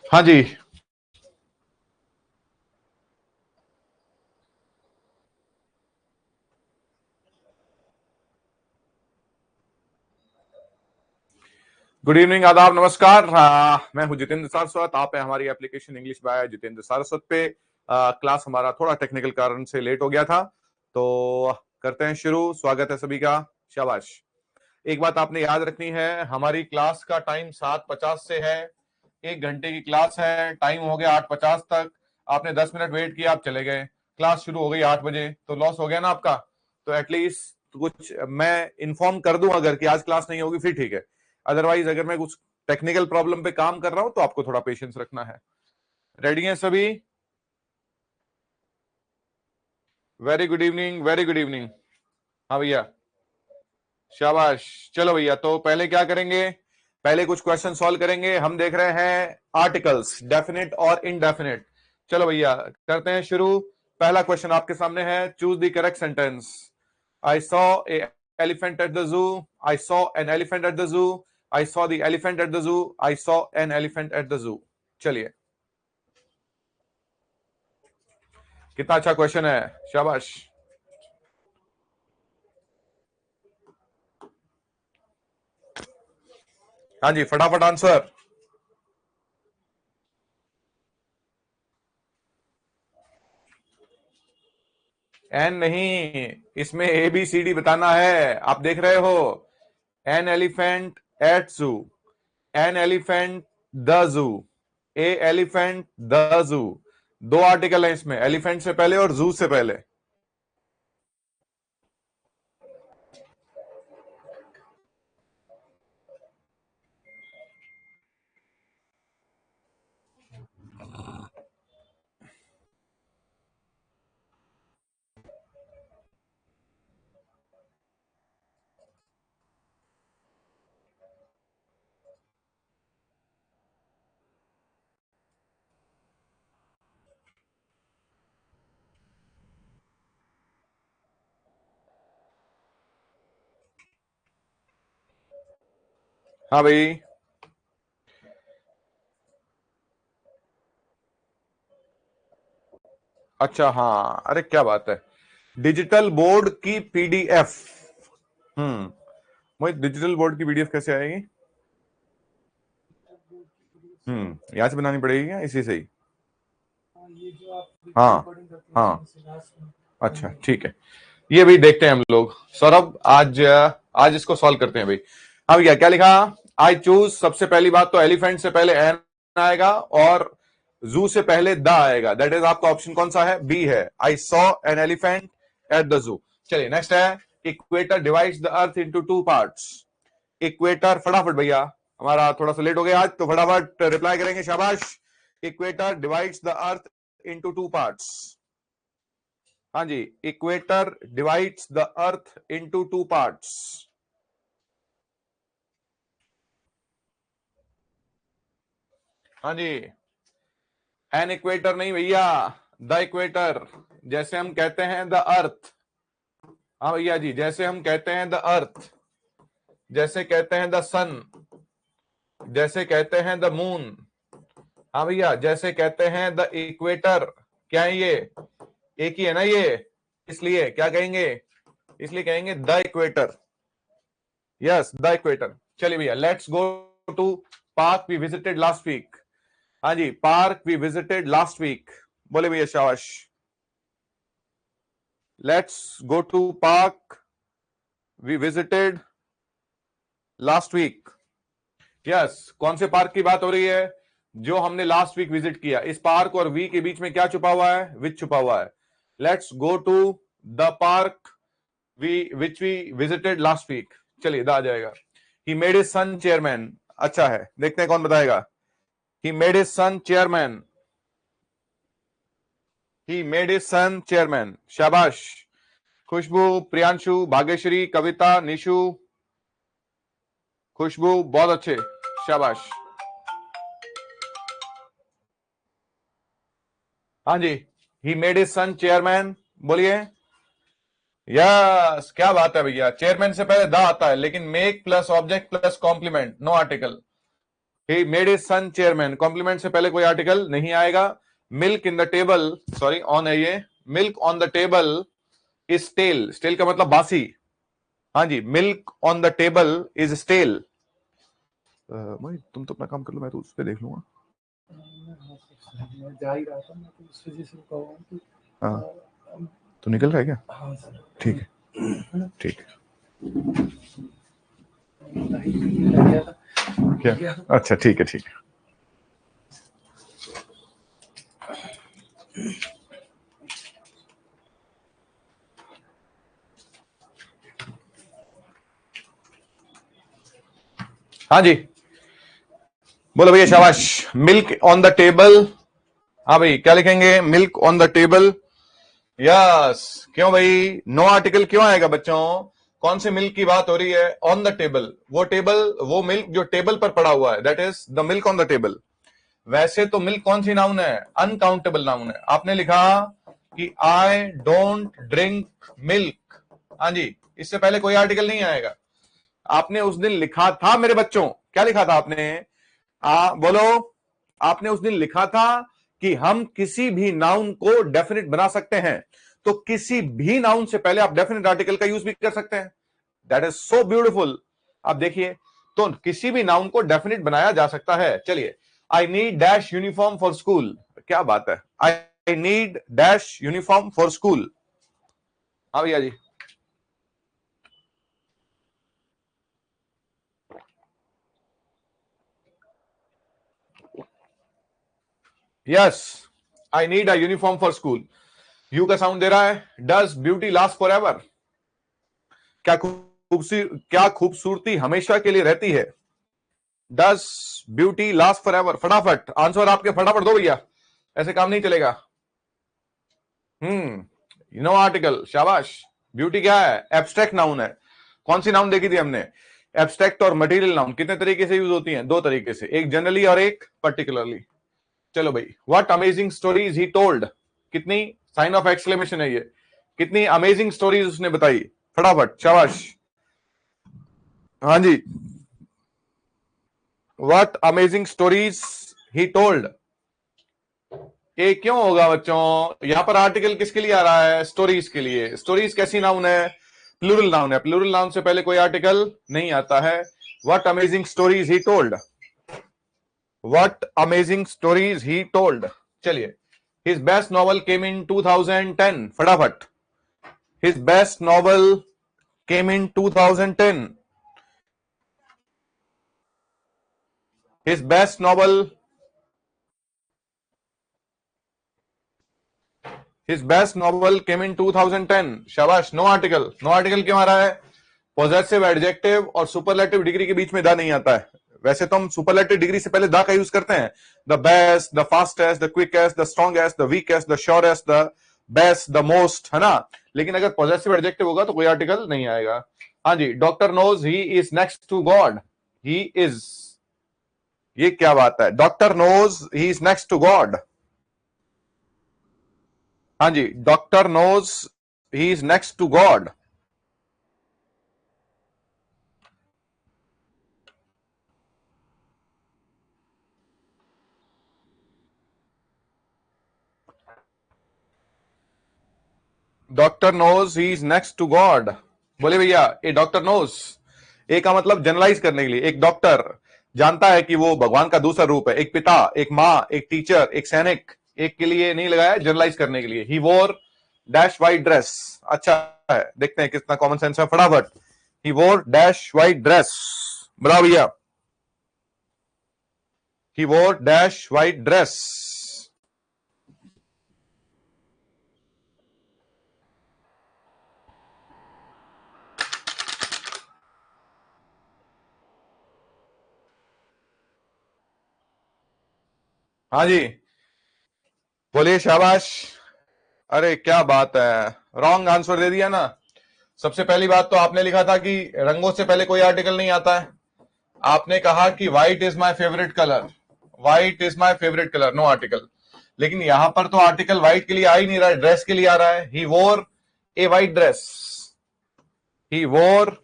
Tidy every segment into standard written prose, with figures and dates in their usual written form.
हाँ जी। Good evening, आदाब, नमस्कार। मैं हूं जितेंद्र सारस्वत। आप है हमारी application English by Jitendra Saraswat पे। क्लास हमारा थोड़ा टेक्निकल कारण से लेट हो गया था, तो करते हैं शुरू। स्वागत है सभी का। शाबाश। एक बात आपने याद रखनी है, हमारी क्लास का टाइम 7:50 से है। 1 घंटे की क्लास है, टाइम हो गया 8:50 तक। आपने 10 मिनट वेट किया, आप चले गए, क्लास शुरू हो गई 8 बजे, तो लॉस हो गया ना आपका। तो एटलीस्ट कुछ मैं इन्फॉर्म कर दूं अगर कि आज क्लास नहीं होगी, फिर ठीक है। अदरवाइज अगर मैं कुछ टेक्निकल प्रॉब्लम पे काम कर रहा हूं तो आपको थोड़ा पेशेंस रखना है। रेडी हैं सभी? Very good evening, very good evening. हाँ भैया, शाबाश। चलो भैया, तो पहले क्या करेंगे? पहले कुछ क्वेश्चन सॉल्व करेंगे। हम देख रहे हैं आर्टिकल्स, डेफिनेट और इनडेफिनेट। चलो भैया, करते हैं शुरू। पहला क्वेश्चन आपके सामने है, choose the correct sentence. I saw a elephant at the zoo. I saw an elephant at the zoo. I saw the elephant at the zoo. I saw an elephant at the zoo. चलिए, कितना अच्छा question है, शाबाश। हाँ जी, फटाफट answer. N नहीं, इसमें A B C D बताना है। आप देख रहे हो, एन एलिफेंट एट जू, an elephant the zoo, A elephant the zoo. दो आर्टिकल है इसमें, एलिफेंट से पहले और जू से पहले। हाँ भाई। अच्छा, हाँ, अरे क्या बात है। डिजिटल बोर्ड की पीडीएफ। हम्म। मुझे डिजिटल बोर्ड की पीडीएफ कैसे आएगी? यहाँ से बनानी पड़ेगी क्या, इसी से ही? हाँ, हाँ। अच्छा, ठीक है। ये भी देखते हैं हम लोग। सौरभ, आज आज इसको सॉल्व करते हैं भाई। हाँ भैया, क्या लिखा? आई चूज, सबसे पहली बात तो एलिफेंट से पहले एन आएगा और जू से पहले द आएगा। दैट इज आपका ऑप्शन कौन सा है? बी है, I saw an elephant at the zoo. चलिए, नेक्स्ट है, equator divides the earth into two parts. Equator, फटाफट भैया, हमारा थोड़ा सा लेट हो गया आज, तो फटाफट रिप्लाई करेंगे, शाबाश। Equator divides the earth into two parts. हाँ जी, equator divides the earth into two parts. हाँ जी, एन इक्वेटर नहीं भैया, द इक्वेटर। जैसे हम कहते हैं द अर्थ। हाँ भैया जी, जैसे हम कहते हैं द अर्थ, जैसे कहते हैं द सन, जैसे कहते हैं द मून। हाँ भैया, जैसे कहते हैं द इक्वेटर। क्या है ये? एक ही है ना ये, इसलिए क्या कहेंगे? इसलिए कहेंगे the equator. Yes, the equator. चलिए भैया, let's go to park we visited last week. हाँ जी, park we visited last week. बोले भैया, शाबाश। Let's go to park we visited last week. Yes, कौन से पार्क की बात हो रही है? जो हमने लास्ट वीक विजिट किया। इस पार्क और वी के बीच में क्या छुपा हुआ है? विच छुपा हुआ है। Let's go to the park we which we visited last week. चलिए, द आ जाएगा। He made his son chairman. अच्छा है, देखते हैं कौन बताएगा। He made his son chairman. He made his son chairman, शाबाश। खुशबू, प्रियांशु, भाग्यश्री, कविता, निशु, खुशबू, बहुत अच्छे, शाबाश। हाँ जी, he made his son chairman. बोलिए। यस, क्या बात है भैया, चेयरमैन से पहले द आता है, लेकिन make plus object plus complement, no article. He made his son chairman, complement से पहले कोई आर्टिकल नहीं आएगा। Milk in the table, sorry on है ये, milk on the table is stale, stale का मतलब बासी। हाँ जी, milk on the table is stale. भाई तुम तो अपना काम कर लो, मैं तो उस पर देख लूंगा। मैं जा ही रहा था, मैं तो इस वजह से कहूँ कि हाँ तो निकल रहा है क्या? हाँ सर ठीक है ठीक है। क्या? अच्छा ठीक है ठीक है। हाँ जी बोलो भैया, शाबाश। मिल्क ऑन द टेबल, हाँ भाई क्या लिखेंगे? Milk on the table. Yes, क्यों भाई नो आर्टिकल क्यों आएगा बच्चों? कौन से मिल्क की बात हो रही है? ऑन द टेबल, वो टेबल, वो मिल्क जो टेबल पर पड़ा हुआ है, that is the milk on the table. वैसे तो मिल्क कौन सी नाउन है? अनकाउंटेबल नाउन है। आपने लिखा कि आई डोंट ड्रिंक मिल्क, हाँ जी, इससे पहले कोई आर्टिकल नहीं आएगा। आपने उस दिन लिखा था मेरे बच्चों, क्या लिखा था आपने? बोलो, आपने उस दिन लिखा था कि हम किसी भी नाउन को डेफिनेट बना सकते हैं, तो किसी भी नाउन से पहले आप डेफिनेट आर्टिकल का यूज भी कर सकते हैं। That is so beautiful. आप देखिए, तो किसी भी नाउन को डेफिनेट बनाया जा सकता है। चलिए, I need dash uniform for school, क्या बात है, I need dash uniform for school. हाँ भैया जी, yes, I need a uniform for school. U का साउंड दे रहा है। Does beauty last forever, क्या खूबसूरती हमेशा के लिए रहती है? Does beauty last forever. फटाफट आंसर आपके, फटाफट दो भैया, ऐसे काम नहीं चलेगा। नो आर्टिकल, शाबाश। ब्यूटी क्या है? एब्स्ट्रैक्ट नाउन है। कौन सी नाउन देखी थी हमने? एब्स्ट्रैक्ट और मटेरियल नाउन कितने तरीके से यूज होती हैं? दो तरीके से, एक जनरली और एक पर्टिकुलरली। चलो भाई, what amazing stories he told, कितनी, साइन ऑफ एक्सक्लेमेशन है ये, कितनी अमेजिंग स्टोरीज उसने बताई। फटाफट, शाबाश। हाँ जी, what amazing stories he told. ये क्यों होगा बच्चों? यहां पर आर्टिकल किसके लिए आ रहा है? स्टोरीज के लिए। स्टोरीज कैसी नाउन है? प्लूरल नाउन है। प्लूरल नाउन से पहले कोई आर्टिकल नहीं आता है। What amazing stories he told, what amazing stories he told. चलिए, his best novel came in 2010, फटाफट। His best novel came in 2010। His best novel, his best novel came in 2010। शाबाश। No article, no article क्यों आ रहा है? Possessive adjective और superlative degree के बीच में दा नहीं आता है। वैसे तो हम सुपरलेटिव डिग्री से पहले दा का यूज करते हैं। The best, the fastest, the quickest, the strongest, the weakest, the surest, the best, the most, है ना। लेकिन अगर पॉजेसिव एडजेक्टिव होगा तो कोई आर्टिकल नहीं आएगा। हाँ जी, doctor knows he is next to God, he is, ये क्या बात है? Doctor knows he is next to God. हाँ जी, doctor knows he is next to God. Doctor knows he is next to God. बोले भैया, ए डॉक्टर नोज, ए का मतलब जनरलाइज करने के लिए, एक डॉक्टर जानता है कि वो भगवान का दूसरा रूप है। एक पिता, एक माँ, एक टीचर, एक सैनिक, एक के लिए नहीं लगाया, जनरलाइज करने के लिए। ही वोर डैश वाइट ड्रेस, अच्छा है, देखते हैं कितना कॉमन सेंस है, फटाफट। ही वोर डैश वाइट ड्रेस, बताओ भैया। ही वोर डैश वाइट ड्रेस। हाँ जी, बोलिए, शाबाश। अरे क्या बात है, रॉन्ग आंसर दे दिया ना। सबसे पहली बात तो आपने लिखा था कि रंगों से पहले कोई आर्टिकल नहीं आता है। आपने कहा कि white is my favourite colour, white is my favourite colour, no article. लेकिन यहां पर तो आर्टिकल व्हाइट के लिए आ ही नहीं रहा है, ड्रेस के लिए आ रहा है। ही वोर ए व्हाइट ड्रेस, ही वोर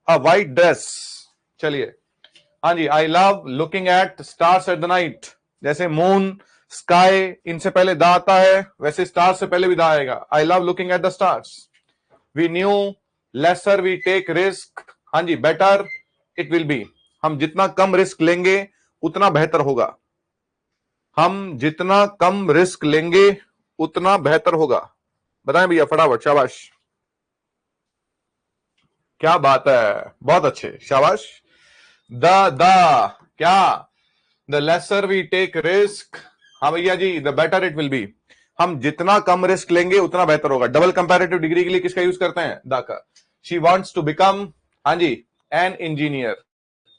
अ व्हाइट ड्रेस। चलिए, हाँ जी, I love looking at stars at the night. जैसे मून, स्काई, इनसे पहले दा आता है, वैसे स्टार्स से पहले भी दा आएगा। I love looking at the stars. We knew, lesser we take risk. हाँ जी, बेटर इट विल बी। हम जितना कम रिस्क लेंगे उतना बेहतर होगा। हम जितना कम रिस्क लेंगे उतना बेहतर होगा। बताएं भैया फटाफट, शाबाश, क्या बात है, बहुत अच्छे, शाबाश। द द क्या, the lesser we take risk. हाँ भैया जी, the better it will be. हम जितना कम रिस्क लेंगे उतना बेहतर होगा। डबल कंपैरेटिव डिग्री के लिए किसका यूज करते हैं? द का। शी वांट्स टू बिकम, हाँ जी, एन इंजीनियर।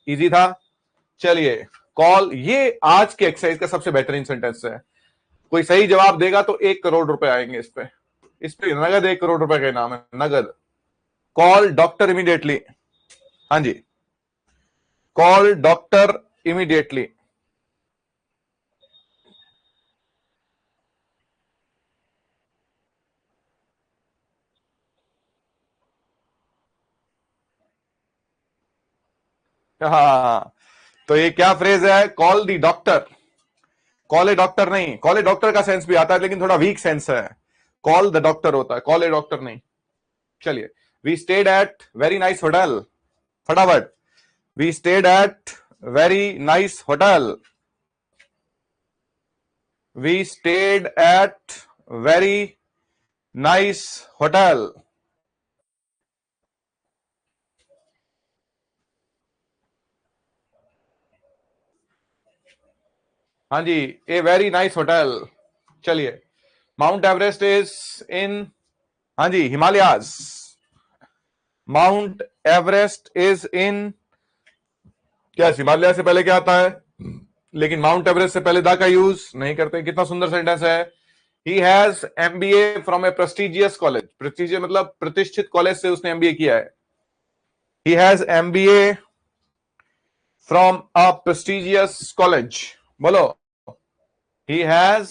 इजी था। चलिए, कॉल, ये आज के एक्सरसाइज का सबसे बेहतरीन सेंटेंस है। कोई सही जवाब देगा तो 1 करोड़ रुपए आएंगे इस पे। इस पे नगद 1 करोड़ रुपए का इनाम है, नगद। Call doctor immediately. हाँ जी, कॉल डॉक्टर इमीडिएटली। हाँ, तो ये क्या फ्रेज है? Call the doctor. Call a doctor नहीं, कॉल ए डॉक्टर का सेंस भी आता है लेकिन थोड़ा वीक सेंस है। कॉल द डॉक्टर होता है, कॉल ए डॉक्टर नहीं। चलिए, we stayed at very nice hotel. फटाफट, we stayed at very nice hotel. We stayed at very nice hotel. हाँ जी, ए वेरी नाइस होटल। चलिए, माउंट एवरेस्ट इज इन, हाँ जी, हिमालयाज। माउंट एवरेस्ट इज इन, क्या हिमालय से पहले क्या आता है? लेकिन माउंट एवरेस्ट से पहले दा का यूज नहीं करते। कितना सुंदर सेंटेंस है। He has MBA from a prestigious college. Prestigious मतलब प्रतिष्ठित कॉलेज से उसने एमबीए किया है। He has MBA from a prestigious college. बोलो, he has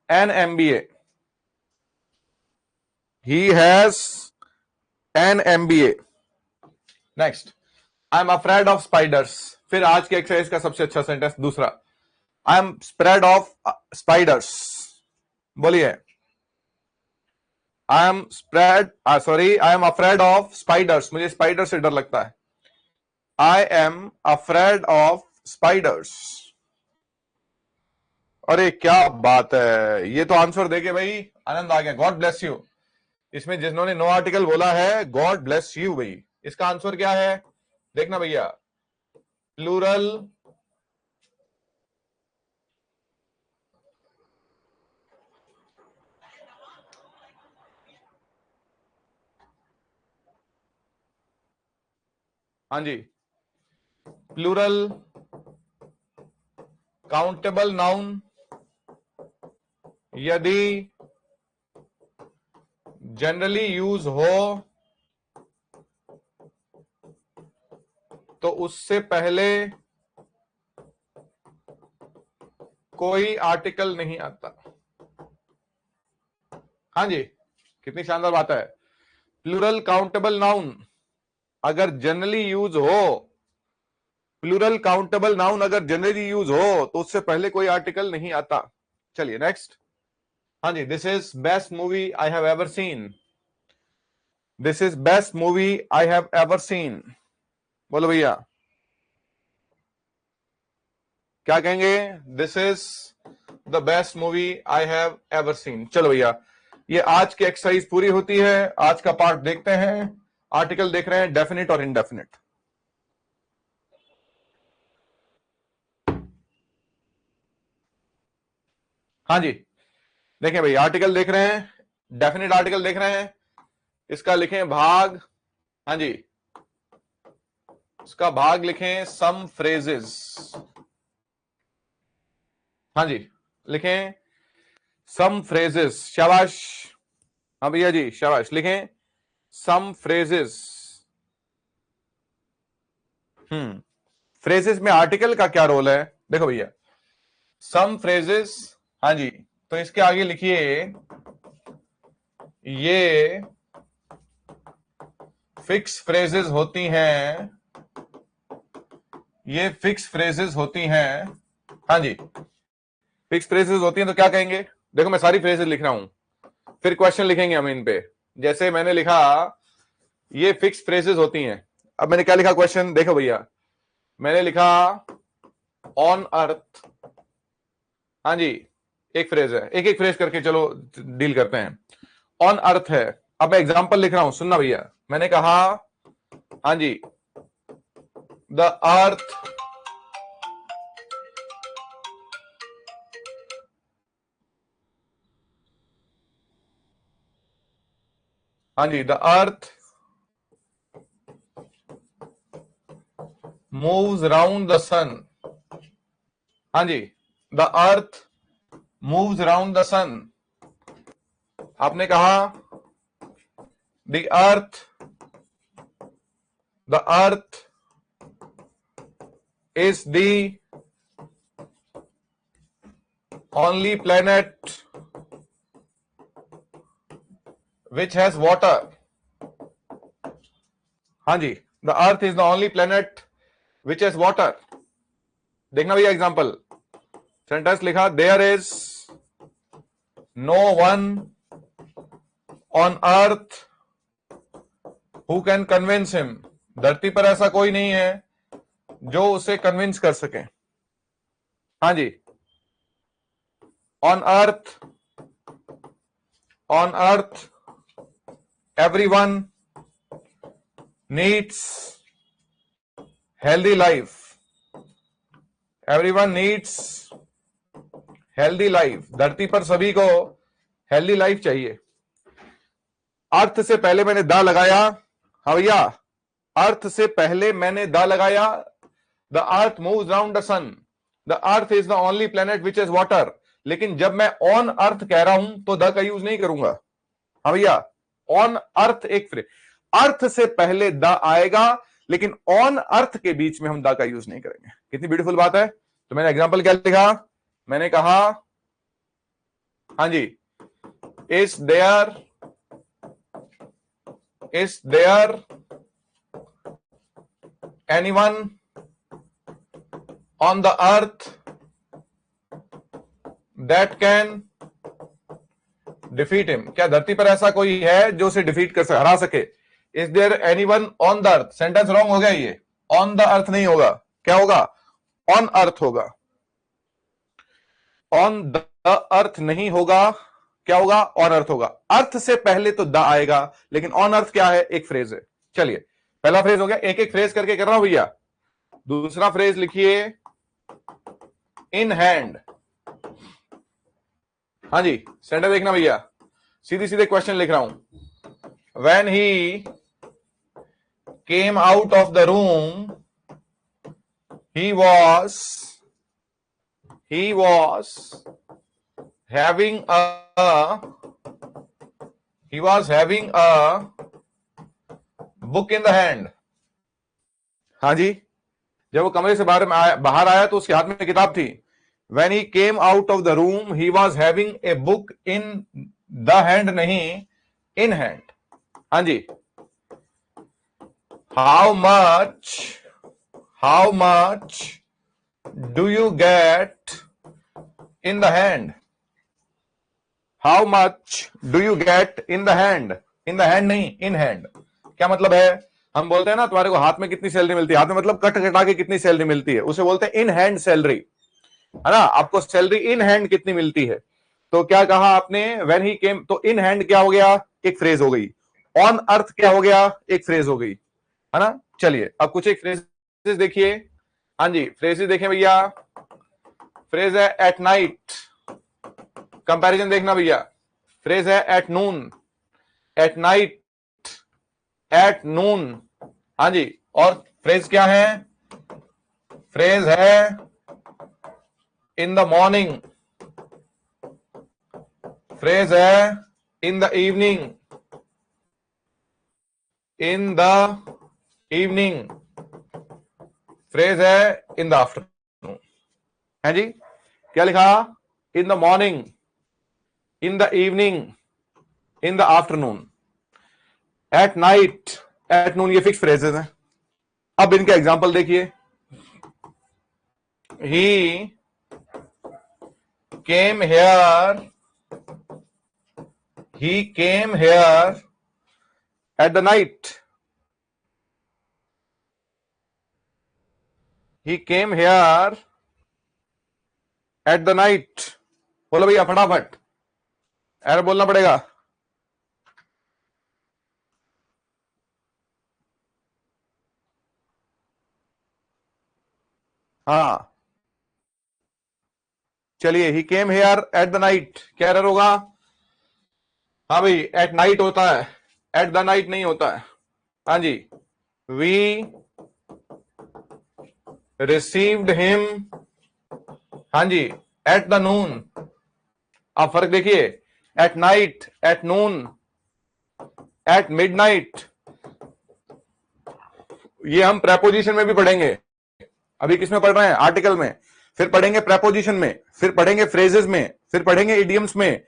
an MBA. He has an MBA. Next, I am afraid of spiders. फिर आज के एक्सरसाइज का सबसे अच्छा सेंटेंस दूसरा, I am spread of spiders. बोलिए, I am spread, sorry, I am afraid of spiders. मुझे स्पाइडर से डर लगता है। आई एम अफ्रेड ऑफ स्पाइडर्स। अरे क्या बात है, ये तो आंसर देके भाई आनंद आ गया। God bless you. इसमें जिन्होंने नो आर्टिकल बोला है, गॉड ब्लेस यू भाई। इसका आंसर क्या है? देखना भैया, प्लूरल, हाँ जी, प्लूरल काउंटेबल नाउन यदि जनरली यूज हो तो उससे पहले कोई आर्टिकल नहीं आता। हाँ जी, कितनी शानदार बात है। प्लूरल काउंटेबल नाउन अगर जनरली यूज हो, प्लूरल काउंटेबल नाउन अगर जनरली यूज हो तो उससे पहले कोई आर्टिकल नहीं आता। चलिए नेक्स्ट। हाँ जी, this is best movie I have ever seen. This is best movie I have ever seen. बोलो भैया, क्या कहेंगे? This is the best movie I have ever seen. चलो भैया, ये आज की एक्सरसाइज पूरी होती है। आज का पार्ट देखते हैं। आर्टिकल देख रहे हैं, डेफिनेट और इनडेफिनेट। हाँ जी, देखें भाई, आर्टिकल देख रहे हैं, डेफिनेट आर्टिकल देख रहे हैं। इसका लिखें भाग, हाँ जी, इसका भाग लिखें सम फ्रेजेस। हाँ जी, लिखें सम फ्रेजेस। शाबाश, हाँ भैया जी, शाबाश, लिखें सम फ्रेजेस। फ्रेजेस में आर्टिकल का क्या रोल है? देखो भैया, सम फ्रेजेस, हाँ जी, तो इसके आगे लिखिए ये फिक्स फ्रेजेस होती हैं ये फिक्स फ्रेजेस होती हैं, हाँ जी, फिक्स फ्रेजेस होती हैं, तो क्या कहेंगे? देखो मैं सारी फ्रेजेस लिख रहा हूं, फिर क्वेश्चन लिखेंगे हम इन पे। जैसे मैंने लिखा ये फिक्स फ्रेजेस होती हैं, अब मैंने क्या लिखा क्वेश्चन देखो भैया, मैंने लिखा ऑन अर्थ, हाँ जी, एक फ्रेज है, एक एक फ्रेज करके चलो डील करते हैं। ऑन अर्थ है, अब मैं एग्जांपल लिख रहा हूं, सुनना भैया। मैंने कहा हाँ जी, द अर्थ, हाँ जी, the earth moves round the sun, हाँ जी, the earth moves round the sun. आपने कहा the earth is the only planet which has water, हाँ जी, the earth is the only planet which has water। देखना भैया example, sentence लिखा there is no one on earth who can convince him, धरती पर ऐसा कोई नहीं है जो उसे कन्विंस कर सके, हाँ जी, on earth everyone needs healthy life, everyone needs healthy life, धरती पर सभी को हेल्दी लाइफ चाहिए। अर्थ से पहले मैंने दा लगाया, हाँ भैया, अर्थ से पहले मैंने दा लगाया, the earth moves round the sun, the earth is the only planet which is water. लेकिन जब मैं ऑन अर्थ कह रहा हूं तो द का यूज नहीं करूंगा, हाँ भैया, ऑन अर्थ एक फ्रेज, अर्थ से पहले द आएगा, लेकिन ऑन अर्थ के बीच में हम द का यूज नहीं करेंगे। कितनी ब्यूटीफुल बात है। तो मैंने एग्जाम्पल क्या लिखा, मैंने कहा हाँ जी, is there anyone on the earth that can defeat him, क्या धरती पर ऐसा कोई है जो उसे डिफीट कर सके, हरा सके। Is there anyone on the earth, sentence wrong हो गया, ये ऑन द अर्थ नहीं होगा, क्या होगा, ऑन अर्थ होगा, ऑन द अर्थ नहीं होगा, क्या होगा, ऑन अर्थ होगा। अर्थ से पहले तो द आएगा, लेकिन ऑन अर्थ क्या है, एक फ्रेज है। चलिए पहला फ्रेज हो गया, एक एक फ्रेज करके कर रहा हूं भैया। दूसरा फ्रेज लिखिए, इन हैंड, हाँ जी, सेंटर देखना भैया, सीधे सीधे क्वेश्चन लिख रहा हूं। When he came out of the room he was having a book in the hand, हाँ जी, जब वो कमरे से बाहर आया तो उसके हाथ में किताब थी। When he came out of the room he was having a book in the hand, नहीं in hand, हाँ जी। How much do you get in the hand? How much do you get in the hand? In the hand नहीं, in hand। क्या मतलब है, हम बोलते हैं ना तुम्हारे को हाथ में कितनी सैलरी मिलती है, हाथ में मतलब कट कटा के कितनी सैलरी मिलती है, उसे बोलते हैं इन हैंड सैलरी, है ना। आपको सैलरी इन हैंड कितनी मिलती है, तो क्या कहा आपने, व्हेन ही केम, तो इन हैंड क्या हो गया, एक फ्रेज हो गई। ऑन अर्थ क्या हो गया, एक फ्रेज हो गई, है ना। चलिए अब कुछ एक फ्रेजेस देखिए, हाँ जी, फ्रेजेस देखें भैया। फ्रेज है एट नाइट, कंपैरिजन देखना भैया। फ्रेज है eight noon, eight night, at noon, हाँ जी। और फ्रेज क्या है, फ्रेज है इन द मॉर्निंग, फ्रेज है इन the evening, in the evening, phrase है इन द आफ्टरनून, है जी। क्या लिखा, in the morning, in the evening, in the afternoon, eight night, at नून, ये फिक्स फ्रेजेस हैं। अब इनके एग्जाम्पल देखिए, he came here, he came here at the night. He came here at the night. बोलो भैया फटाफट, ऐर बोलना पड़ेगा। हाँ चलिए, he came here at the night, क्या एरर होगा? हाँ भाई, एट नाइट होता है, एट द नाइट नहीं होता है। हाँ जी, वी रिसीव्ड हिम, हाँ जी, एट द नून। आप फर्क देखिए, at night, at noon, at midnight, ये हम प्रेपोजिशन में भी पढ़ेंगे। अभी किसमें पढ़ रहे हैं? आर्टिकल में। फिर पढ़ेंगे प्रेपोजिशन में, फिर पढ़ेंगे फ्रेजेस में, फिर पढ़ेंगे इडियम्स में,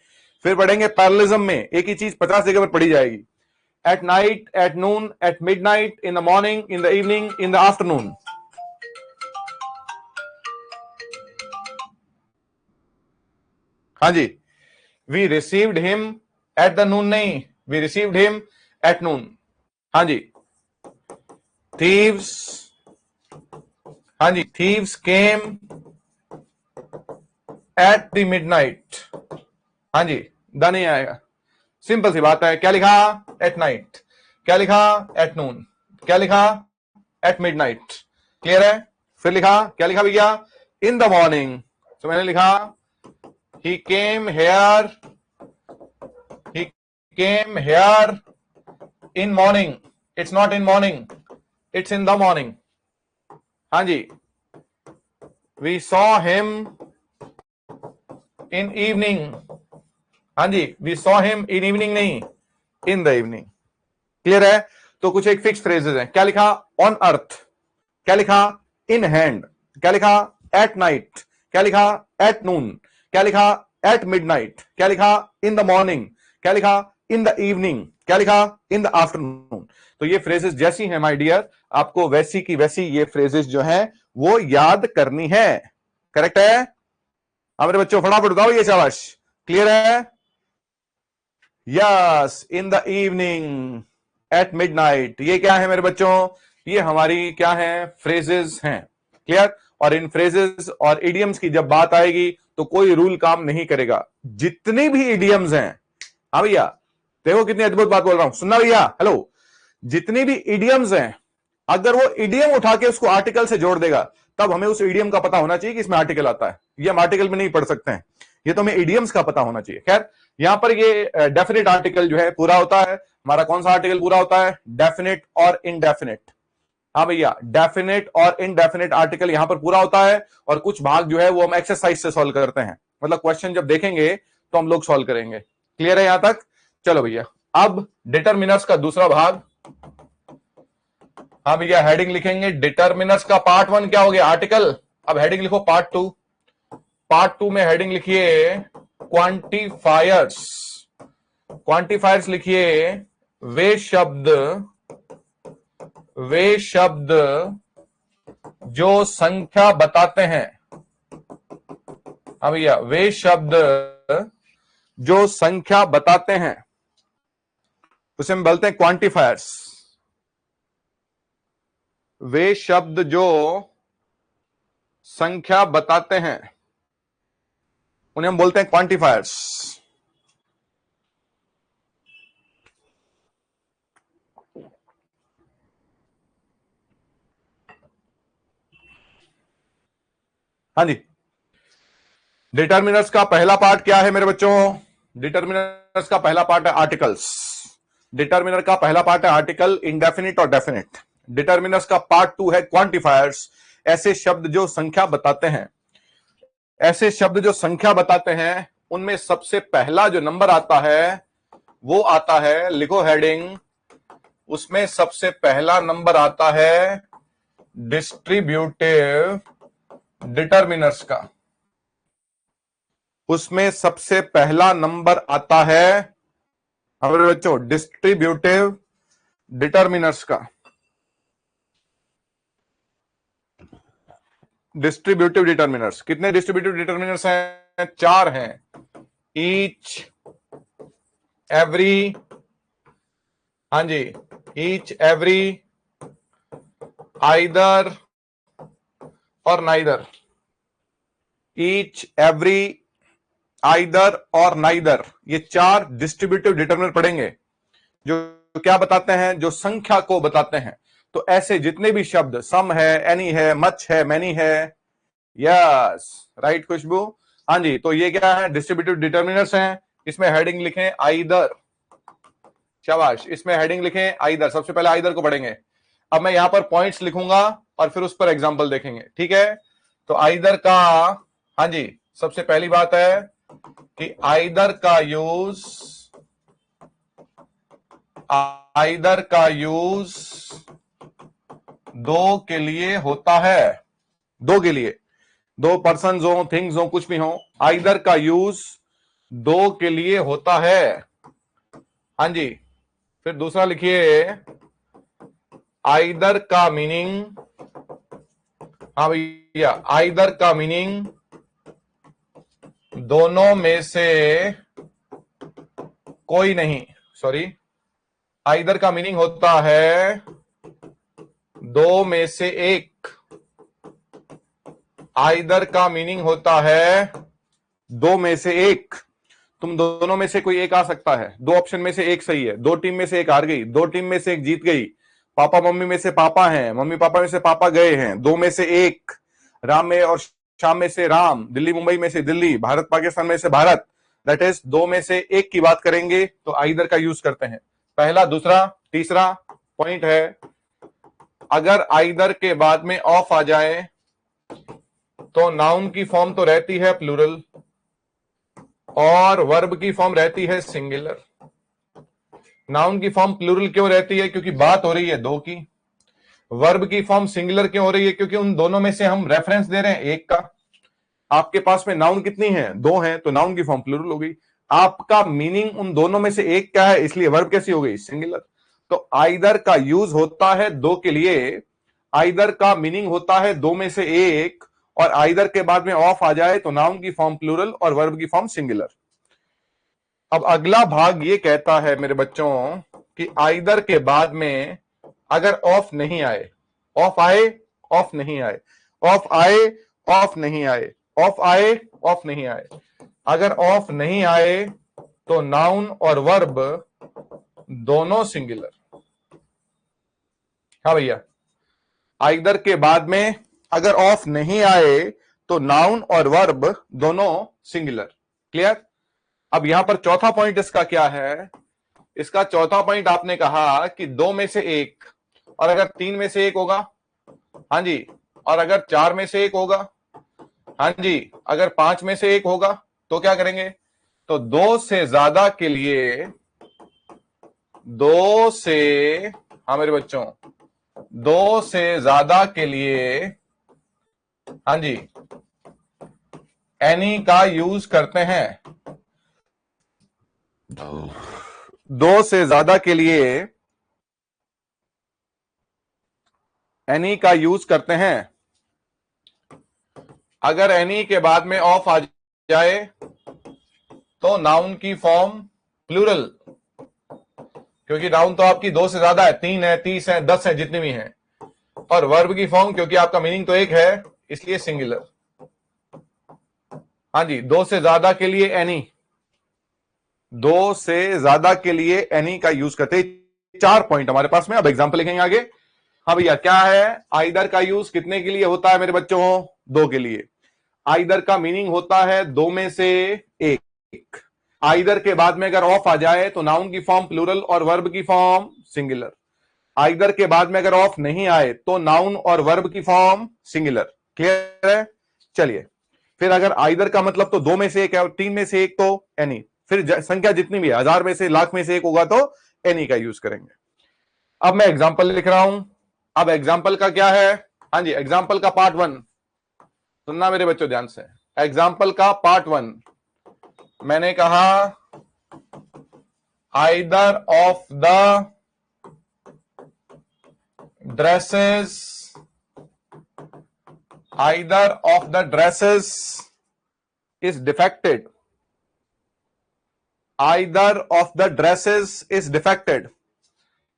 फिर पढ़ेंगे पैरेललिज्म में। एक ही चीज 50 जगह पर पढ़ी जाएगी। At night, at noon, at midnight, in the morning, in the evening, in the afternoon. हाँ जी, we received him at the noon नहीं, we received him at noon. हाँ जी, थीव्स, हाँ जी, thieves came at the midnight. हाँ जी, the नहीं आएगा, सिंपल सी बात है। क्या लिखा? At night. क्या लिखा? At noon. क्या लिखा? At midnight. क्लियर है? फिर लिखा, क्या लिखा भैया? In the morning. तो मैंने लिखा he came here, he came here in morning. It's not in morning, it's in the morning. हाँ जी, we saw him in evening. हाँ जी, we saw him in evening नहीं, इन द इवनिंग। क्लियर है? तो कुछ एक फिक्स फ्रेजेस हैं। क्या लिखा? On earth. क्या लिखा? In hand. क्या लिखा? At night. क्या लिखा? At noon. क्या लिखा? At midnight. क्या लिखा? In the morning. क्या लिखा? In the evening. क्या लिखा? In the afternoon. तो ये फ्रेजेस जैसी हैं माय डियर, आपको वैसी की वैसी ये फ्रेजेस जो हैं वो याद करनी है। करेक्ट है? हमारे बच्चों फटाफट बताओ ये, शाबाश। क्लियर है? Yes, in the evening, at midnight. ये क्या है मेरे बच्चों? ये हमारी क्या है? फ्रेजेस हैं। क्लियर? और इन फ्रेजेस और इडियम्स की जब बात आएगी तो कोई रूल काम नहीं करेगा। जितनी भी इडियम्स हैं, हाँ भैया, देखो कितनी अद्भुत बात बोल रहा हूं, सुनना भैया, हेलो। जितनी भी इडियम्स हैं, अगर वो इडियम उठा के उसको आर्टिकल से जोड़ देगा, तब हमें उस इडियम का पता होना चाहिए कि इसमें आर्टिकल आता है। ये हम आर्टिकल में नहीं पढ़ सकते हैं, ये तो हमें इडियम्स का पता होना चाहिए। खैर, यहां पर ये डेफिनेट आर्टिकल जो है पूरा होता है। हमारा कौन सा आर्टिकल पूरा होता है? डेफिनेट और इनडेफिनेट। हाँ भैया, डेफिनेट और इनडेफिनेट आर्टिकल यहां पर पूरा होता है। और कुछ भाग जो है वो हम एक्सरसाइज से सॉल्व करते हैं, मतलब क्वेश्चन जब देखेंगे तो हम लोग सॉल्व करेंगे। क्लियर है यहां तक? चलो भैया, अब डिटरमिनर्स का दूसरा भाग। हाँ भैया, हेडिंग लिखेंगे डिटरमिनर्स का पार्ट 1 क्या हो गया? आर्टिकल। अब हेडिंग लिखो पार्ट 2। पार्ट 2 में हेडिंग लिखिए क्वांटिफायर्स। क्वांटिफायर्स लिखिए वे शब्द जो संख्या बताते हैं। हाँ भैया, वे शब्द जो संख्या बताते हैं उसे हम बोलते हैं क्वांटिफायर्स। वे शब्द जो संख्या बताते हैं उन्हें हम बोलते हैं क्वांटिफायर्स। हाँ जी, डिटरमिनर्स का पहला पार्ट क्या है मेरे बच्चों? डिटरमिनर्स का पहला पार्ट है आर्टिकल्स। डिटरमिनर का पहला पार्ट है आर्टिकल, इंडेफिनिट और डेफिनिट। डिटरमिनर्स का पार्ट 2 है क्वांटिफायर्स, ऐसे शब्द जो संख्या बताते हैं। ऐसे शब्द जो संख्या बताते हैं, उनमें सबसे पहला जो नंबर आता है वो आता है, लिखो हेडिंग, उसमें सबसे पहला नंबर आता है डिस्ट्रीब्यूटिव डिटरमिनर्स का। उसमें सबसे पहला नंबर आता है हमारे बच्चों डिस्ट्रीब्यूटिव डिटरमिनर्स का। Distributive determiners. कितने डिस्ट्रीब्यूटिव डिटर्मिनर्स हैं? 4 हैं। ईच एवरी, हाँ जी, ईच एवरी, आइदर और नाइदर। ईच एवरी, आइदर और नाइदर, ये 4 डिस्ट्रीब्यूटिव डिटर्मिनर पढ़ेंगे जो क्या बताते हैं? जो संख्या को बताते हैं। तो ऐसे जितने भी शब्द, सम है, एनी है, मच है, मैनी है, यस राइट खुशबू, हाँ जी, तो ये क्या है? डिस्ट्रीब्यूटिव डिटर्मिनर्स हैं। इसमें हेडिंग लिखें आइदर, शाबाश, इसमें हेडिंग लिखें आइदर। सबसे पहले आइदर को पढ़ेंगे। अब मैं यहां पर पॉइंट्स लिखूंगा और फिर उस पर एग्जांपल देखेंगे, ठीक है? तो आइदर का, हाँ जी, सबसे पहली बात है कि आइदर का यूज, आइदर का यूज दो के लिए होता है। दो के लिए, दो पर्सन हो, थिंग्स हो, कुछ भी हो, आइदर का यूज दो के लिए होता है, हाँ जी। फिर दूसरा लिखिए, आइदर का मीनिंग, हाँ भैया, आइदर का मीनिंग दोनों में से कोई नहीं, सॉरी, आइदर का मीनिंग होता है दो में से एक। आइदर का मीनिंग होता है दो में से एक। तुम दोनों में से कोई एक आ सकता है, दो ऑप्शन में से एक सही है, दो टीम में से एक हार गई, दो टीम में से एक जीत गई, पापा मम्मी में से पापा हैं, मम्मी पापा में से पापा गए हैं, दो में से एक, राम में और शाम में से राम, दिल्ली मुंबई में से दिल्ली, भारत पाकिस्तान में से भारत, दैट इज दो में से एक की बात करेंगे तो आइदर का यूज करते हैं। पहला, दूसरा, तीसरा पॉइंट है, अगर आइदर के बाद में ऑफ आ जाए तो नाउन की फॉर्म तो रहती है प्लूरल और वर्ब की फॉर्म रहती है सिंगुलर। नाउन की फॉर्म प्लूरल क्यों रहती है? क्योंकि बात हो रही है दो की। वर्ब की फॉर्म सिंगुलर क्यों हो रही है? क्योंकि उन दोनों में से हम रेफरेंस दे रहे हैं एक का। आपके पास में नाउन कितनी है? दो है, तो नाउन की फॉर्म प्लूरल हो गई। आपका मीनिंग उन दोनों में से एक क्या है, इसलिए वर्ब कैसी हो गई? सिंगुलर। तो आइदर का यूज होता है दो के लिए, आइदर का मीनिंग होता है दो में से एक, और आइदर के बाद में ऑफ आ जाए तो नाउन की फॉर्म प्लूरल और वर्ब की फॉर्म सिंगुलर। अब अगला भाग ये कहता है मेरे बच्चों कि आइदर के बाद में अगर ऑफ नहीं आए, ऑफ आए, ऑफ नहीं आए, ऑफ आए, ऑफ नहीं आए, ऑफ आए, ऑफ नहीं आए, अगर ऑफ नहीं आए तो नाउन और वर्ब दोनों सिंगुलर। हाँ भैया, आइदर के बाद में अगर ऑफ नहीं आए तो नाउन और वर्ब दोनों सिंगुलर। क्लियर? अब यहां पर चौथा पॉइंट इसका क्या है? इसका चौथा पॉइंट आपने कहा कि दो में से एक, और अगर तीन में से एक होगा, हाँ जी, और अगर चार में से एक होगा, हाँ जी, अगर पांच में से एक होगा तो क्या करेंगे? तो दो से ज्यादा के लिए, दो से, हाँ मेरे बच्चों, दो से ज्यादा के लिए, हाँ जी, एनी का यूज करते हैं। दो से ज्यादा के लिए एनी का यूज करते हैं। अगर एनी के बाद में ऑफ आ जाए तो नाउन की फॉर्म प्लूरल, क्योंकि नाउन तो आपकी दो से ज्यादा है, तीन है, 30 है, 10 है, जितनी भी है, और वर्ब की फॉर्म क्योंकि आपका मीनिंग तो एक है इसलिए सिंगुलर। हाँ जी, दो से ज्यादा के लिए एनी, दो से ज्यादा के लिए एनी का यूज करते। चार पॉइंट हमारे पास में, अब एग्जांपल लिखेंगे आगे। हाँ भैया, क्या है? आइदर का यूज कितने के लिए होता है मेरे बच्चों? दो के लिए। आइदर का मीनिंग होता है दो में से एक। आइदर के बाद में अगर ऑफ आ जाए तो नाउन की फॉर्म प्लूरल और वर्ब की फॉर्म सिंगुलर। आइदर के बाद में अगर ऑफ नहीं आए तो नाउन और वर्ब की फॉर्म सिंगुलर। क्लियर है? चलिए, फिर अगर आइदर का मतलब तो दो में से एक है और तीन में से एक तो एनी, फिर संख्या जितनी भी है, हजार में से, लाख में से एक होगा तो एनी का यूज करेंगे। अब मैं एग्जाम्पल लिख रहा हूं। अब एग्जाम्पल का क्या है? हाँ जी, एग्जाम्पल का पार्ट वन सुनना मेरे बच्चों ध्यान से। एग्जाम्पल का पार्ट वन, मैंने कहा either of the dresses either of the dresses is defected, either of the dresses is defected.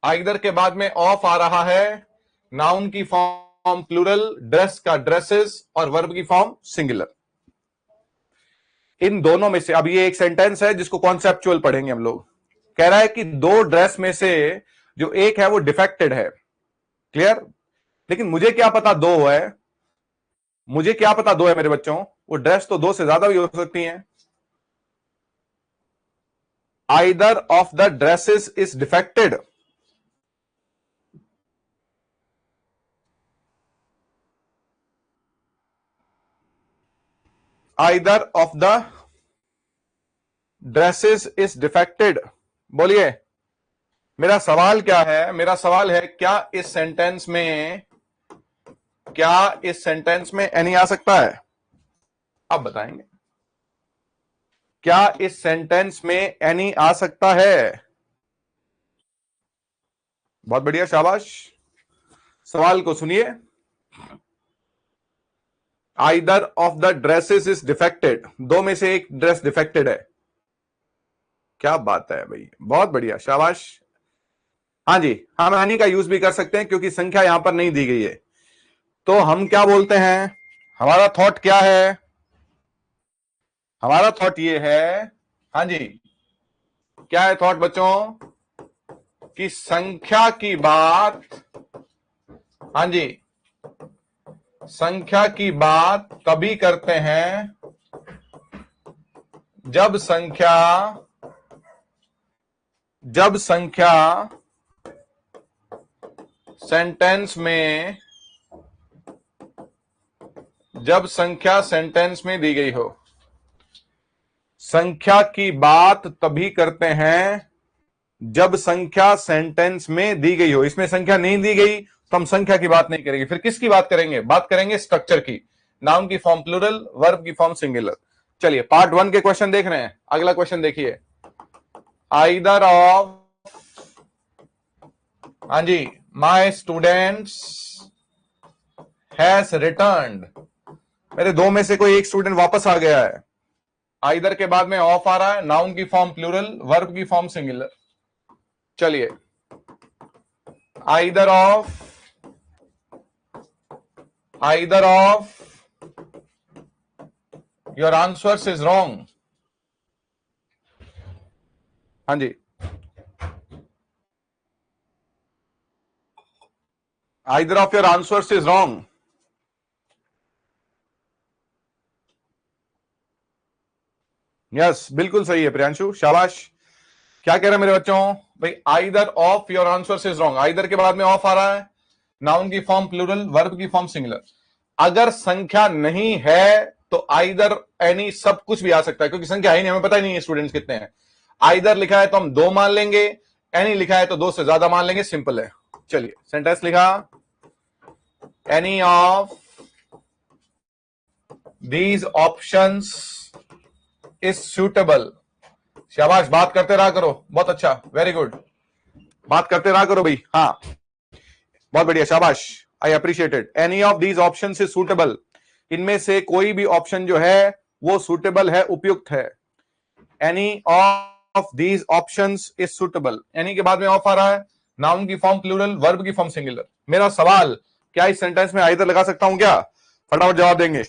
Either के बाद में ऑफ आ रहा है, नाउन की फॉर्म प्लूरल, ड्रेस का ड्रेसेस और वर्ब की फॉर्म सिंगुलर। इन दोनों में से अब ये एक सेंटेंस है जिसको कॉन्सेप्चुअल पढ़ेंगे हम लोग। कह रहा है कि दो ड्रेस में से जो एक है वो डिफेक्टेड है, क्लियर। लेकिन मुझे क्या पता दो है, मुझे क्या पता दो है मेरे बच्चों, वो ड्रेस तो दो से ज्यादा भी हो सकती हैं। Either of the dresses is defected, either of the dresses is defected. बोलिए मेरा सवाल क्या है, मेरा सवाल है क्या इस सेंटेंस में, क्या इस सेंटेंस में एनी आ सकता है? आप बताएंगे क्या इस सेंटेंस में एनी आ सकता है? बहुत बढ़िया, शाबाश। सवाल को सुनिए। Either of the dresses is defected, दो में से एक ड्रेस डिफेक्टेड है। क्या बात है भाई, बहुत बढ़िया, शाबाश। हाँ जी, हम एनी का यूज भी कर सकते हैं क्योंकि संख्या यहां पर नहीं दी गई है। तो हम क्या बोलते हैं, हमारा थॉट क्या है, हमारा थॉट ये है, हाँ जी, क्या है थॉट बच्चों, कि संख्या की बात, हाँ जी, संख्या की बात तभी करते हैं जब संख्या सेंटेंस में, जब संख्या सेंटेंस में दी गई हो। संख्या की बात तभी करते हैं जब संख्या सेंटेंस में दी गई हो। इसमें संख्या नहीं दी गई तो हम संख्या की बात नहीं करेंगे। फिर किसकी बात करेंगे? बात करेंगे स्ट्रक्चर की, नाउन की फॉर्म प्लूरल, वर्ब की फॉर्म सिंगुलर। चलिए पार्ट 1 के क्वेश्चन देख रहे हैं। अगला क्वेश्चन देखिए, आइदर ऑफ, हाँ जी, माई स्टूडेंट्स हैज रिटर्न्ड, मेरे दो में से कोई एक स्टूडेंट वापस आ गया है। आइदर के बाद में ऑफ आ रहा है, नाउन की फॉर्म प्लूरल, वर्ब की फॉर्म सिंगुलर। चलिए, either of your answers is wrong. हाँ जी, either of your answers is wrong. Yes, बिल्कुल सही है प्रियांशु, शाबाश। क्या कह रहे हैं मेरे बच्चों? भाई either of your answers is wrong, either के बाद में ऑफ आ रहा है, नाउन की फॉर्म प्लूरल, वर्ब की फॉर्म सिंगुलर। अगर संख्या नहीं है तो आइदर एनी सब कुछ भी आ सकता है, क्योंकि संख्या ही नहीं, हमें पता ही नहीं है स्टूडेंट्स कितने हैं। आइदर लिखा है तो हम दो मान लेंगे, एनी लिखा है तो दो से ज्यादा मान लेंगे, सिंपल है। चलिए सेंटेंस लिखा, any of these options is suitable. शाबाश, बात करते रहा करो, बहुत अच्छा, वेरी गुड, बात करते रहा करो भाई। हाँ, बहुत बढ़िया, शाबाश, I appreciate it. Any of these option is suitable, इनमें से कोई भी ऑप्शन जो है वो सूटेबल है, उपयुक्त है। Any of these options is suitable, any के बाद में ऑफ आ रहा है, नाउन की फॉर्म प्लूरल, वर्ब की फॉर्म सिंगुलर। मेरा सवाल, क्या इस सेंटेंस में आइदर लगा सकता हूं क्या? फटाफट जवाब देंगे।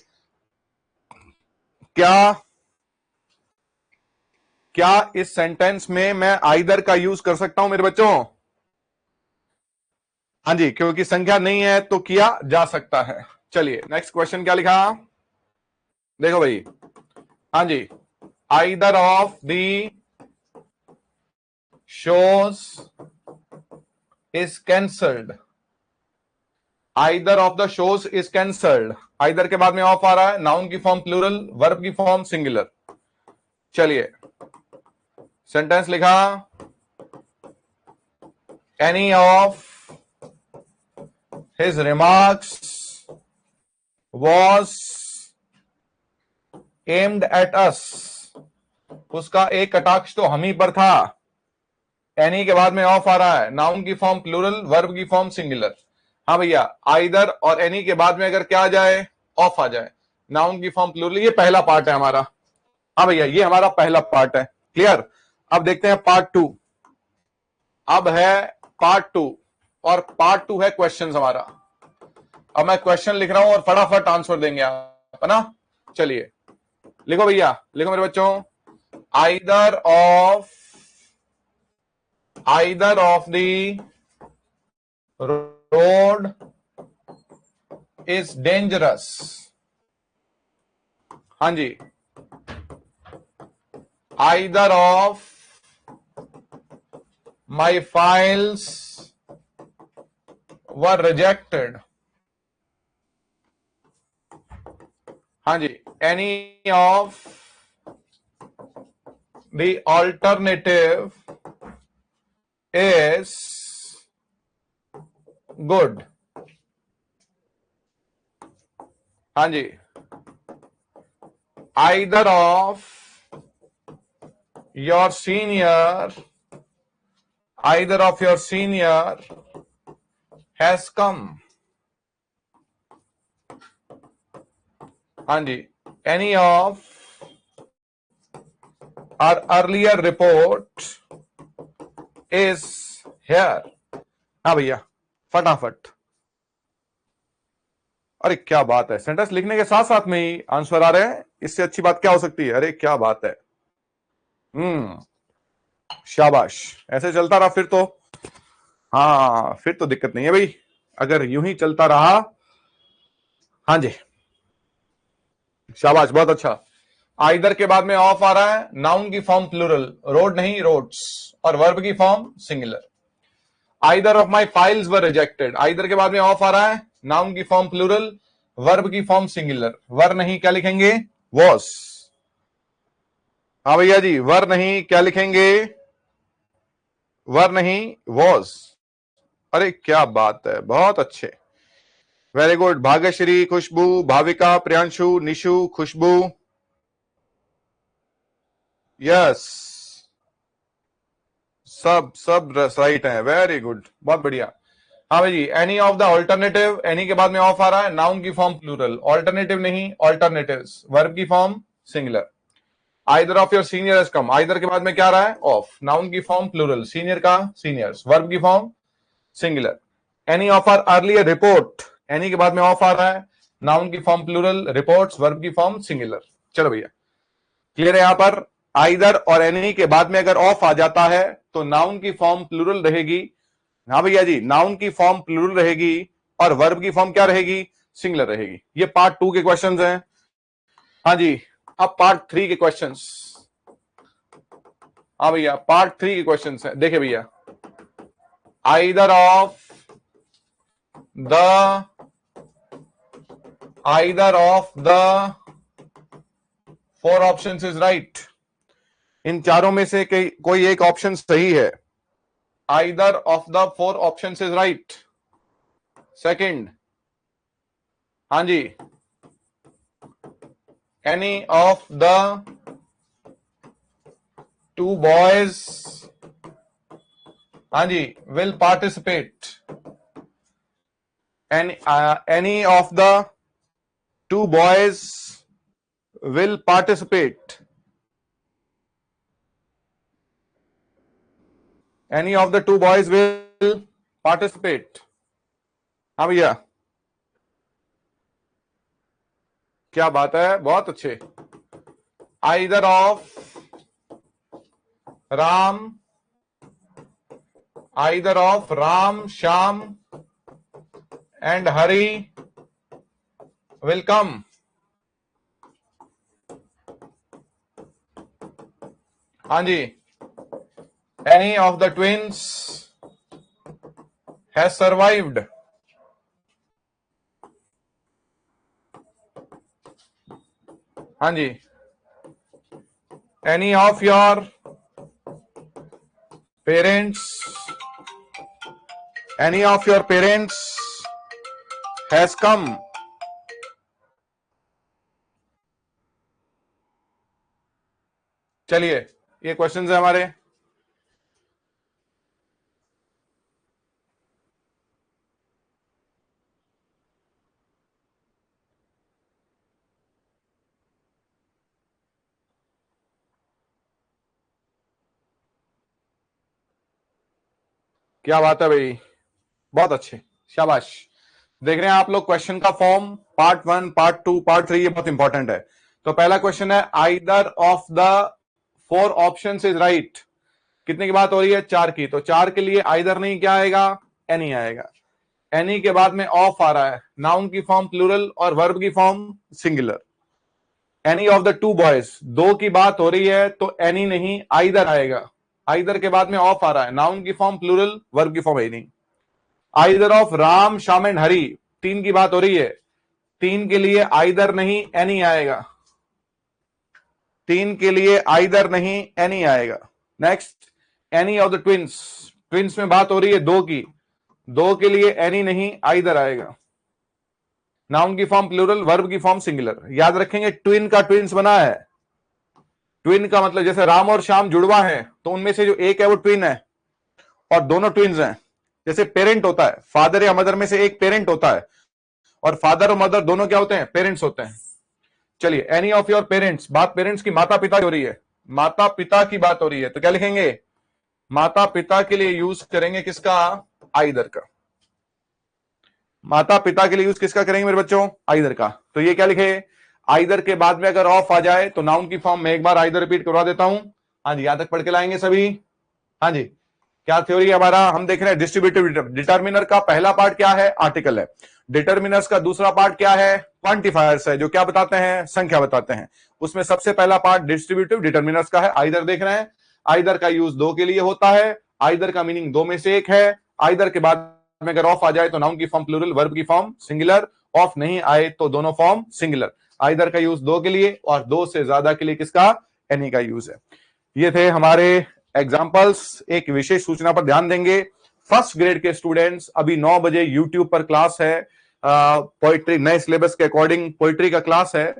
क्या इस सेंटेंस में मैं आइदर का यूज कर सकता हूं मेरे बच्चों? हाँ जी, क्योंकि संख्या नहीं है तो किया जा सकता है। चलिए नेक्स्ट क्वेश्चन क्या लिखा, देखो भाई, हाँ जी, either of the shows is cancelled, either of the shows is cancelled. Either के बाद में ऑफ आ रहा है, नाउन की फॉर्म प्लूरल, वर्ब की फॉर्म सिंगुलर। चलिए सेंटेंस लिखा, any of his remarks was aimed at us, उसका एक कटाक्ष तो हम ही पर था। एनी के बाद में ऑफ आ रहा है, नाउन की फॉर्म प्लूरल, वर्ब की फॉर्म सिंगुलर। हाँ भैया, आइदर और एनी के बाद में अगर क्या आ जाए, ऑफ आ जाए, नाउन की फॉर्म प्लूरल। ये पहला पार्ट है हमारा। हाँ भैया, ये हमारा पहला पार्ट है। क्लियर? अब देखते हैं पार्ट टू। अब है पार्ट टू, और पार्ट टू है क्वेश्चंस हमारा। अब मैं क्वेश्चन लिख रहा हूं और फटाफट आंसर देंगे आप, है ना? चलिए लिखो भैया, लिखो मेरे बच्चों। Either of the road is dangerous. हाँ जी, either of my files were rejected. हाँ जी, any of the alternative is good. हाँ जी, either of your senior has come. हाँ जी, any of our earlier report is here. हाँ भैया, फटाफट। अरे क्या बात है, सेंटेंस लिखने के साथ साथ में ही आंसर आ रहे हैं। इससे अच्छी बात क्या हो सकती है? अरे क्या बात है। शाबाश। ऐसे चलता रहा फिर तो, हाँ फिर तो दिक्कत नहीं है भाई, अगर यूं ही चलता रहा। हाँ जी, शाबाश, बहुत अच्छा। आइदर के बाद में ऑफ आ रहा है, नाउन की फॉर्म प्लूरल, रोड नहीं रोड्स, और वर्ब की form singular. Either of my files were rejected, either के बाद में ऑफ आ रहा है, नाउन की फॉर्म प्लूरल, वर्ब की फॉर्म सिंगुलर। वर नहीं, क्या लिखेंगे? वॉस। हाँ भैया जी, वर नहीं, क्या लिखेंगे? वर नहीं, वॉस। अरे क्या बात है, बहुत अच्छे, वेरी गुड। भाग्यश्री, खुशबू, भाविका, प्रियांशु, निशु, खुशबू, यस, सब सब राइट है, वेरी गुड, बहुत बढ़िया। हाँ भाई जी, any of the alternative, any के बाद में ऑफ आ रहा है, नाउन की फॉर्म प्लूरल, ऑल्टरनेटिव नहीं ऑल्टरनेटिव्स, वर्ब की form singular. Either of your senior has come, either के बाद में क्या आ रहा है? ऑफ, नाउन की फॉर्म प्लूरल, सीनियर का सीनियर्स, वर्ब की form singular. Any of our earlier report, any के बाद में ऑफ आ रहा है, नाउन की फॉर्म प्लूरल, रिपोर्ट्स वर्ब की फॉर्म सिंगुलर। चलो भैया, क्लियर है? यहां पर आइदर और एनी के बाद में अगर ऑफ आ जाता है तो नाउन की फॉर्म प्लूरल रहेगी। हाँ भैया जी, नाउन की फॉर्म प्लूरल रहेगी और वर्ब की फॉर्म क्या रहेगी? सिंगुलर रहेगी। ये पार्ट टू के क्वेश्चंस हैं। हाँ जी, अब पार्ट थ्री के क्वेश्चंस। हाँ भैया, पार्ट थ्री के क्वेश्चंस हैं। देखिए भैया, either of the four options is right. इन चारों में से कोई एक ऑप्शन सही है। Either of the four options is right. Second, हाँ जी, any of the two boys, हाँ जी, will participate. Any of the two boys will participate. Any of the two boys will participate. हाँ भैया, क्या बात है, बहुत अच्छे। Either of Ram, either of Ram, Shyam and Hari will come. हाँ जी, any of the twins has survived. हाँ जी, any of your parents, any of your parents has come. चलिए, ये क्वेश्चंस है हमारे। क्या बात है भाई, बहुत अच्छे, शाबाश। देख रहे हैं आप लोग क्वेश्चन का फॉर्म, पार्ट 1, पार्ट 2, पार्ट 3, ये बहुत इंपॉर्टेंट है। तो पहला क्वेश्चन है, either of the 4 options is right. कितने की बात हो रही है? 4 की। तो 4 के लिए आइदर नहीं, क्या आएगा? एनी आएगा। एनी के बाद में ऑफ आ रहा है, नाउन की फॉर्म प्लूरल और वर्ब की form singular. Any of the 2 boys, 2 की बात हो रही है तो एनी नहीं, आइदर आएगा। आइदर के बाद में ऑफ आ रहा है, नाउन की फॉर्म प्लूरल, वर्ब की form any. Either of Ram, Shyam and Hari, 3 की बात हो रही है, 3 के लिए आइदर नहीं, एनी आएगा। 3 के लिए आइदर नहीं, एनी आएगा। Next, any of the twins, twins में बात हो रही है 2 की, 2 के लिए एनी नहीं, आइदर आएगा। नाउन की फॉर्म प्लूरल, वर्ब की फॉर्म सिंगुलर। याद रखेंगे, ट्विन का ट्विंस बना है। ट्विन का मतलब जैसे राम और श्याम जुड़वा है, तो उनमें से जो एक है वो ट्विन है और दोनों ट्विन्स हैं। जैसे पेरेंट होता है, फादर या मदर में से एक पेरेंट होता है, और फादर और मदर दोनों क्या होते हैं? पेरेंट्स होते हैं। चलिए, एनी ऑफ योर पेरेंट्स, बात पेरेंट्स की, माता पिता की हो रही है, माता पिता की बात हो रही है, तो क्या लिखेंगे? माता पिता के लिए यूज करेंगे किसका? आइदर का। माता पिता के लिए यूज किसका करेंगे मेरे बच्चों? आइदर का। तो ये क्या लिखे? आइदर के बाद में अगर ऑफ आ जाए तो नाउन की फॉर्म में एक बार आइदर रिपीट करवा देता हूं। हाँ जी, यहां तक पढ़ के लाएंगे सभी। हाँ जी, क्या थ्योरी है हमारा? हम देख रहे हैं डिस्ट्रीब्यूटिव डिटर्मिनर का पहला पार्ट क्या है? आर्टिकल है। डिटर्मिनर्स का दूसरा पार्ट क्या है? क्वांटिफायर्स है, जो क्या बताते हैं? संख्या बताते हैं। उसमें सबसे पहला पार्ट डिस्ट्रीब्यूटिव डिटर्मिनर्स का है, आइदर देख रहे हैं। आइदर का यूज 2 के लिए होता है, आइदर का मीनिंग 2 में से एक है। आइदर के बाद में अगर ऑफ आ जाए तो नाउन की फॉर्म प्लूरल, वर्ब की फॉर्म सिंगुलर। ऑफ नहीं आए तो दोनों फॉर्म सिंगुलर। आइदर का यूज 2 के लिए और 2 से ज्यादा के लिए किसका? एनी का यूज है। ये थे हमारे एग्जाम्पल्स। एक विशेष सूचना पर ध्यान देंगे, फर्स्ट ग्रेड के स्टूडेंट्स, अभी 9 बजे यूट्यूब पर क्लास है, पोइट्री, नए सिलेबस के अकॉर्डिंग पोइट्री का क्लास है,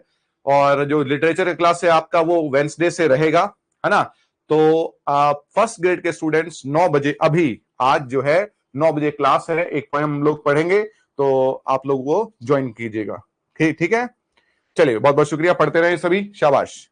और जो लिटरेचर का क्लास है आपका वो वेंसडे से रहेगा, है ना। तो फर्स्ट ग्रेड के स्टूडेंट्स 9 बजे, अभी आज जो है 9 बजे क्लास है, एक पोएम हम लोग पढ़ेंगे, तो आप लोग वो ज्वाइन कीजिएगा। ठीक है, चलिए, बहुत बहुत शुक्रिया, पढ़ते रहे सभी, शाबाश।